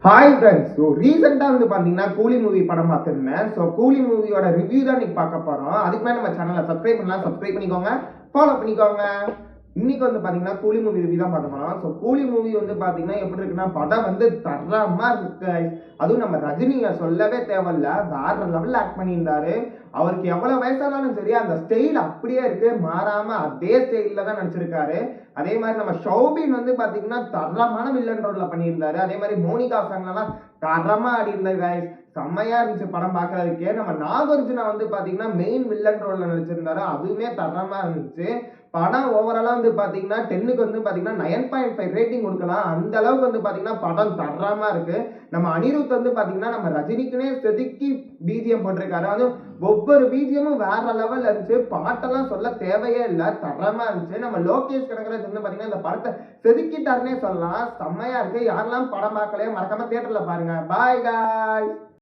Hi friends. So ரீசெண்டாக வந்து பார்த்தீங்கன்னா கூலி மூவி படம் பார்த்துருந்தேன். ஸோ கூலி மூவியோட ரிவ்யூ தான் இன்னைக்கு பார்க்க போகிறோம். அதுக்கு மேலே நம்ம சேனலை சப்ஸ்கிரைப் பண்ணலாம், சப்ஸ்கிரைப் பண்ணிக்கோங்க, ஃபாலோ பண்ணிக்கோங்க. இன்னைக்கு வந்து பார்த்தீங்கன்னா கூலி மூவி ரிவ்யூ தான் பார்க்க போகிறோம். ஸோ கூலி மூவி வந்து பார்த்தீங்கன்னா எப்படி இருக்குன்னா, படம் வந்து தரமாக இருக்கு. அதுவும் நம்ம ரஜினியை சொல்லவே தேவையில்ல, வேற லெவலில் ஆக்ட் பண்ணியிருந்தாரு. அவருக்கு எவ்வளோ வயசானாலும் சரி அந்த ஸ்டைல் அப்படியே இருக்கு, மாறாம அதே ஸ்டைலில் தான் நடிச்சிருக்காரு. அதே மாதிரி நம்ம ஷௌபின் வந்து பாத்தீங்கன்னா தரமான வில்லன் ரோல்ல பண்ணியிருந்தாரு. அதே மாதிரி மோனிகா சாங்லாம் தரமா ஆடி இருந்தாரு guys. செம்மையா இருந்துச்சு படம் பார்க்கறதுக்கே. நம்ம நாகார்ஜுனா வந்து பாத்தீங்கன்னா மெயின் வில்லன் ரோல்ல நடிச்சிருந்தாரு. அதுவுமே தரமா இருந்துச்சு. படம் ஓவராலா வந்து பாத்தீங்கன்னா 10க்கு வந்து பாத்தீங்கன்னா 9.5 ரேட்டிங் கொடுக்கலாம். அந்த அளவுக்கு வந்து பாத்தீங்கன்னா படம் தரமா இருக்கு. நம்ம அனிருத் வந்து பாத்தீங்கன்னா நம்ம ரஜினிக்குனே செதுக்கி பிஜிஎம் போட்டிருக்காரு. அதுவும் ஒவ்வொரு பிஜிஎம்மும் வேற லெவல்ல இருந்துச்சு. பாட்டெல்லாம் சொல்ல தேவையே இல்லை, தரமா இருந்துச்சு. நம்ம லோகேஷ் கனகராஜ் வந்து பாத்தீங்கன்னா இந்த படத்தை செதுக்கிட்டாருன்னே சொல்லலாம். செம்மையா இருக்கு. யாரெல்லாம் படம் பார்க்கலையோ மறக்காம தியேட்டர்ல பாருங்க. Bye guys.